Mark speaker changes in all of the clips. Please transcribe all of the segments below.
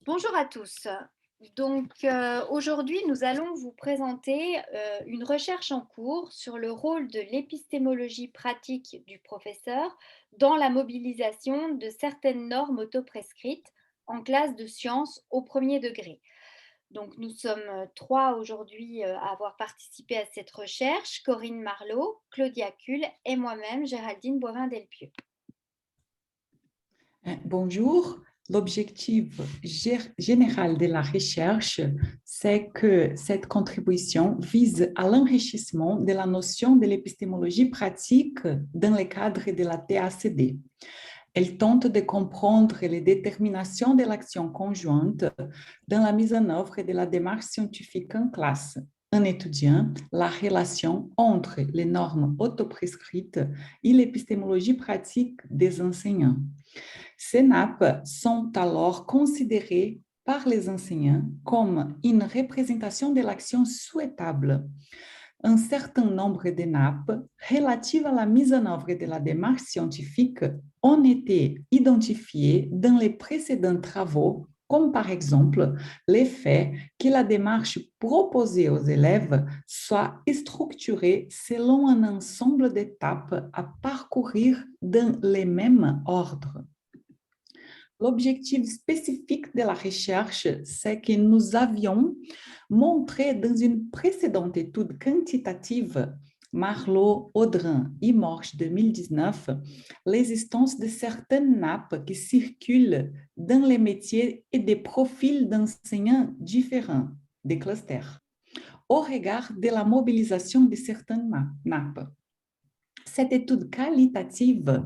Speaker 1: Bonjour à tous. Aujourd'hui, nous allons vous présenter une recherche en cours sur le rôle de l'épistémologie pratique du professeur dans la mobilisation de certaines normes autoprescrites en classe de sciences au premier degré. Donc, nous sommes trois aujourd'hui à avoir participé à cette recherche: Corinne Marlot, Claudia Kuhl et moi-même, Géraldine Boivin-Delpieux.
Speaker 2: Bonjour. L'objectif général de la recherche, c'est que cette contribution vise à l'enrichissement de la notion de l'épistémologie pratique dans le cadre de la TACD. Elle tente de comprendre les déterminations de l'action conjointe dans la mise en œuvre de la démarche scientifique en classe, en étudiant la relation entre les normes autoprescrites et l'épistémologie pratique des enseignants. Ces nappes sont alors considérées par les enseignants comme une représentation de l'action souhaitable. Un certain nombre de nappes relatives à la mise en œuvre de la démarche scientifique ont été identifiées dans les précédents travaux, comme par exemple le fait que la démarche proposée aux élèves soit structurée selon un ensemble d'étapes à parcourir dans les mêmes ordres. L'objectif spécifique de la recherche, c'est que nous avions montré dans une précédente étude quantitative, Marlot, Audrin et Morche 2019, l'existence de certaines nappes qui circulent dans les métiers et des profils d'enseignants différents, des clusters, au regard de la mobilisation de certaines nappes. Cette étude qualitative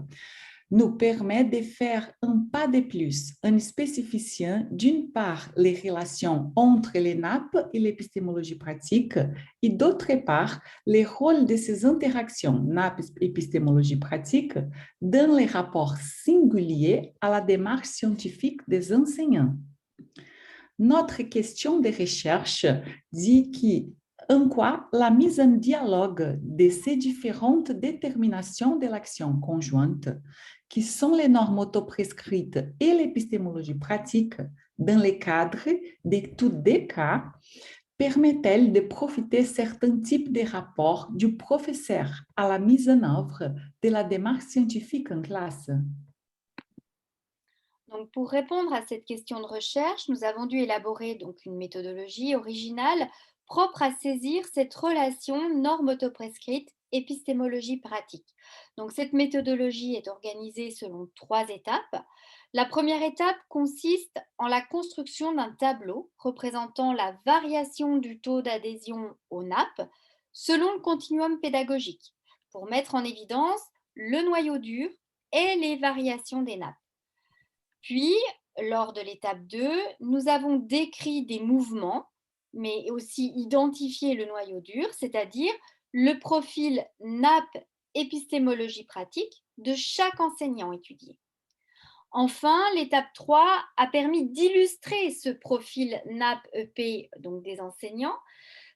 Speaker 2: nous permet de faire un pas de plus en spécifiant d'une part les relations entre les nappes et l'épistémologie pratique et d'autre part les rôles de ces interactions nappes-épistémologie pratique dans les rapports singuliers à la démarche scientifique des enseignants. Notre question de recherche dit en quoi la mise en dialogue de ces différentes déterminations de l'action conjointe, qui sont les normes autoprescrites et l'épistémologie pratique, dans le cadre de tous des cas, permet-elle de profiter certains types de rapports du professeur à la mise en œuvre de la démarche scientifique en classe?
Speaker 1: Donc, pour répondre à cette question de recherche, nous avons dû élaborer une méthodologie originale propre à saisir cette relation norme autoprescrite épistémologie pratique. Donc, cette méthodologie est organisée selon trois étapes. La première étape consiste en la construction d'un tableau représentant la variation du taux d'adhésion aux nappes selon le continuum pédagogique pour mettre en évidence le noyau dur et les variations des nappes. Puis, lors de l'étape 2, nous avons décrit des mouvements, mais aussi identifié le noyau dur, c'est-à-dire le profil nappe épistémologie pratique de chaque enseignant étudié. Enfin, l'étape 3 a permis d'illustrer ce profil nappe EP, donc des enseignants,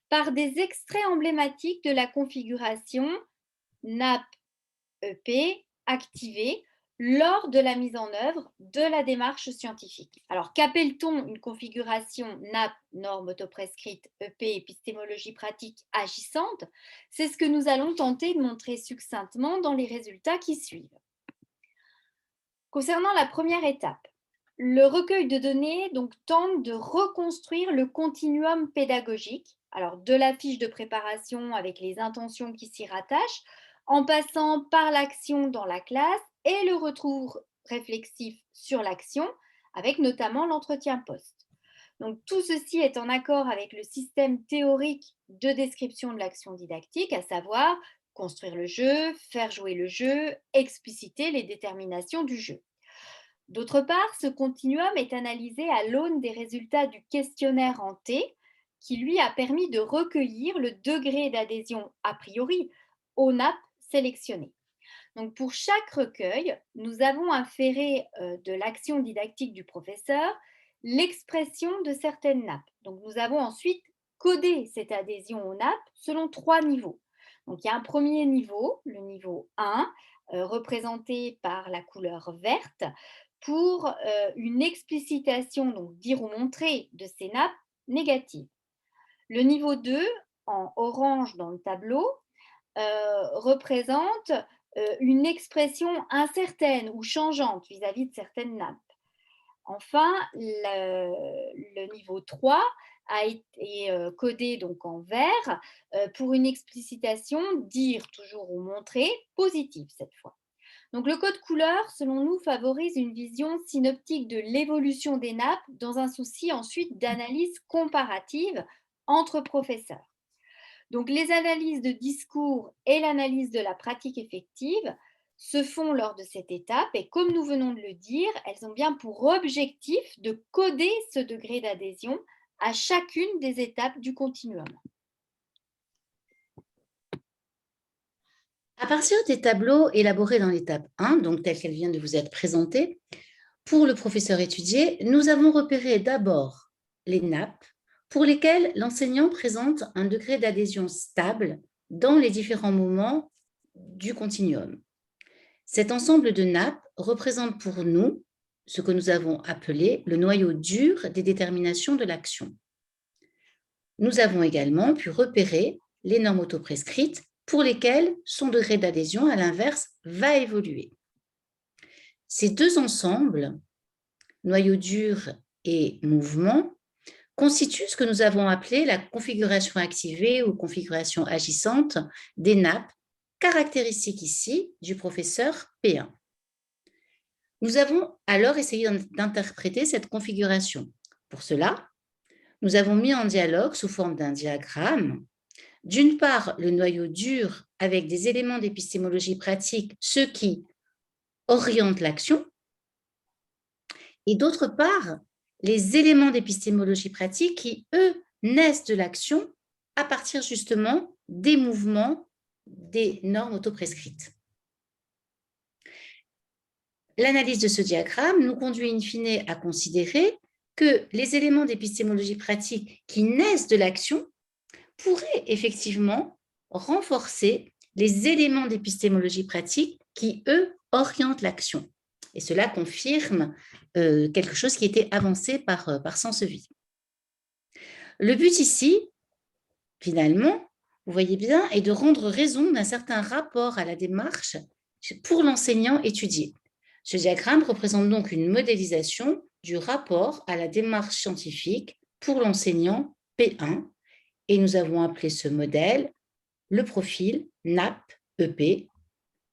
Speaker 1: par des extraits emblématiques de la configuration nappe EP activée lors de la mise en œuvre de la démarche scientifique. Alors, qu'appelle-t-on une configuration NAP, norme autoprescrite, EP, épistémologie pratique agissante? C'est ce que nous allons tenter de montrer succinctement dans les résultats qui suivent. Concernant la première étape, le recueil de données tente de reconstruire le continuum pédagogique, alors de la fiche de préparation avec les intentions qui s'y rattachent, en passant par l'action dans la classe et le retour réflexif sur l'action, avec notamment l'entretien post. Donc tout ceci est en accord avec le système théorique de description de l'action didactique, à savoir construire le jeu, faire jouer le jeu, expliciter les déterminations du jeu. D'autre part, ce continuum est analysé à l'aune des résultats du questionnaire en T, qui lui a permis de recueillir le degré d'adhésion a priori aux nappes sélectionnées. Donc pour chaque recueil, nous avons inféré de l'action didactique du professeur l'expression de certaines nappes. Donc nous avons ensuite codé cette adhésion aux nappes selon trois niveaux. Donc il y a un premier niveau, le niveau 1, représenté par la couleur verte, pour une explicitation, donc dire ou montrer, de ces nappes négatives. Le niveau 2, en orange dans le tableau, représente une expression incertaine ou changeante vis-à-vis de certaines nappes. Enfin, le niveau 3 a été codé donc en vert pour une explicitation, dire toujours ou montrer, positive cette fois. Donc le code couleur, selon nous, favorise une vision synoptique de l'évolution des nappes dans un souci ensuite d'analyse comparative entre professeurs. Donc les analyses de discours et l'analyse de la pratique effective se font lors de cette étape et comme nous venons de le dire, elles ont bien pour objectif de coder ce degré d'adhésion à chacune des étapes du continuum.
Speaker 3: À partir des tableaux élaborés dans l'étape 1, donc telle qu'elle vient de vous être présentée, pour le professeur étudié, nous avons repéré d'abord les nappes pour lesquelles l'enseignant présente un degré d'adhésion stable dans les différents moments du continuum. Cet ensemble de nappes représente pour nous ce que nous avons appelé le noyau dur des déterminations de l'action. Nous avons également pu repérer les normes autoprescrites pour lesquelles son degré d'adhésion, à l'inverse, va évoluer. Ces deux ensembles, noyau dur et mouvement, constituent ce que nous avons appelé la configuration activée ou configuration agissante des nappes, caractéristique ici du professeur P1. Nous avons alors essayé d'interpréter cette configuration. Pour cela, nous avons mis en dialogue sous forme d'un diagramme, d'une part, le noyau dur avec des éléments d'épistémologie pratique, ceux qui orientent l'action, et d'autre part, les éléments d'épistémologie pratique qui, eux, naissent de l'action à partir justement des mouvements des normes autoprescrites. L'analyse de ce diagramme nous conduit in fine à considérer que les éléments d'épistémologie pratique qui naissent de l'action pourraient effectivement renforcer les éléments d'épistémologie pratique qui, eux, orientent l'action. Et cela confirme quelque chose qui était avancé par Sansevie. Le but ici, finalement, vous voyez bien, est de rendre raison d'un certain rapport à la démarche pour l'enseignant étudié. Ce diagramme représente donc une modélisation du rapport à la démarche scientifique pour l'enseignant P1, et nous avons appelé ce modèle le profil NAP-EP,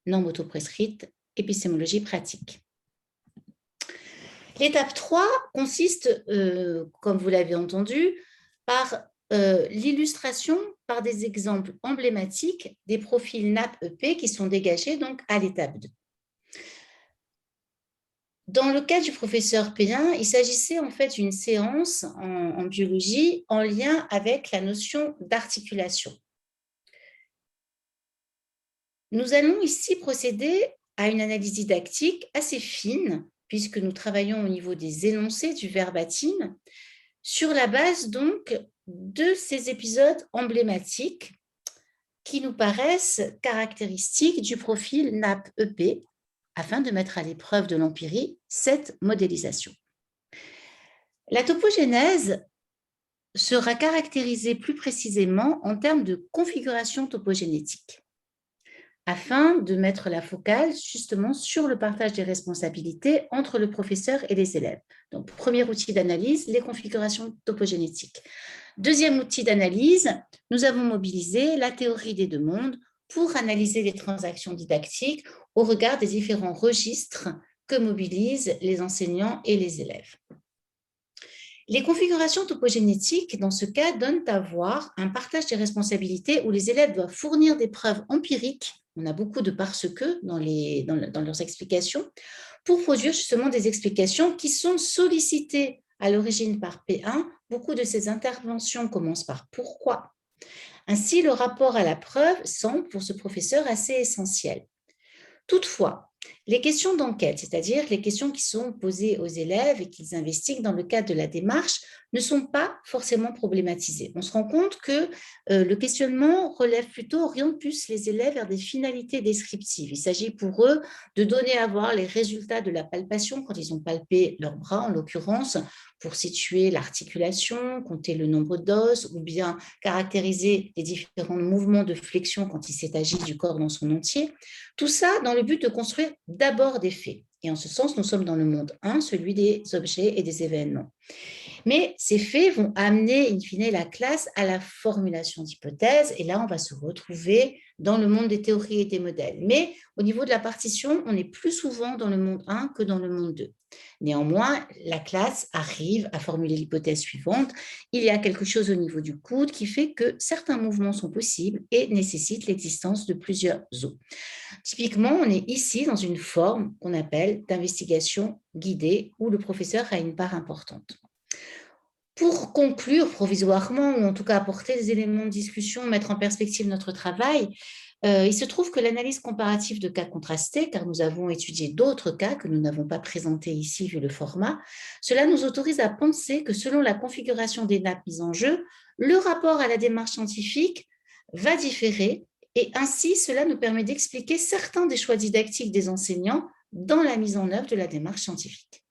Speaker 3: norme autoprescrite, épistémologie pratique. L'étape 3 consiste, comme vous l'avez entendu, par l'illustration par des exemples emblématiques des profils NAP-EP qui sont dégagés donc à l'étape 2. Dans le cas du professeur P1, il s'agissait en fait d'une séance en biologie en lien avec la notion d'articulation. Nous allons ici procéder à une analyse didactique assez fine, puisque nous travaillons au niveau des énoncés du verbatim, sur la base donc de ces épisodes emblématiques qui nous paraissent caractéristiques du profil NAP-EP, afin de mettre à l'épreuve de l'empirie cette modélisation. La topogénèse sera caractérisée plus précisément en termes de configuration topogénétique, afin de mettre la focale justement sur le partage des responsabilités entre le professeur et les élèves. Donc, premier outil d'analyse, les configurations topogénétiques. Deuxième outil d'analyse, nous avons mobilisé la théorie des deux mondes pour analyser les transactions didactiques au regard des différents registres que mobilisent les enseignants et les élèves. Les configurations topogénétiques, dans ce cas, donnent à voir un partage des responsabilités où les élèves doivent fournir des preuves empiriques, on a beaucoup de parce-que dans leurs explications, pour produire justement des explications qui sont sollicitées à l'origine par P1. Beaucoup de ces interventions commencent par « pourquoi ». Ainsi, le rapport à la preuve semble pour ce professeur assez essentiel. Toutefois, Les questions d'enquête, c'est-à-dire les questions qui sont posées aux élèves et qu'ils investiguent dans le cadre de la démarche, ne sont pas forcément problématisées. On se rend compte que le questionnement relève plutôt, oriente plus les élèves vers des finalités descriptives. Il s'agit pour eux de donner à voir les résultats de la palpation quand ils ont palpé leur bras, en l'occurrence, pour situer l'articulation, compter le nombre d'os ou bien caractériser les différents mouvements de flexion quand il s'est agi du corps dans son entier. Tout ça dans le but de construire d'abord des faits. Et en ce sens, nous sommes dans le monde 1, celui des objets et des événements. Mais ces faits vont amener, in fine, la classe à la formulation d'hypothèses. Et là, on va se retrouver dans le monde des théories et des modèles. Mais au niveau de la partition, on est plus souvent dans le monde 1 que dans le monde 2. Néanmoins, la classe arrive à formuler l'hypothèse suivante. Il y a quelque chose au niveau du coude qui fait que certains mouvements sont possibles et nécessitent l'existence de plusieurs os. Typiquement, on est ici dans une forme qu'on appelle d'investigation guidée où le professeur a une part importante. Pour conclure provisoirement, ou en tout cas apporter des éléments de discussion, mettre en perspective notre travail, il se trouve que l'analyse comparative de cas contrastés, car nous avons étudié d'autres cas que nous n'avons pas présentés ici vu le format, cela nous autorise à penser que selon la configuration des nappes mises en jeu, le rapport à la démarche scientifique va différer et ainsi cela nous permet d'expliquer certains des choix didactiques des enseignants dans la mise en œuvre de la démarche scientifique.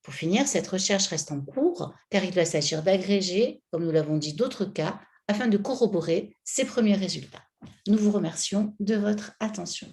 Speaker 3: Pour finir, cette recherche reste en cours car il va s'agir d'agréger, comme nous l'avons dit, d'autres cas afin de corroborer ces premiers résultats. Nous vous remercions de votre attention.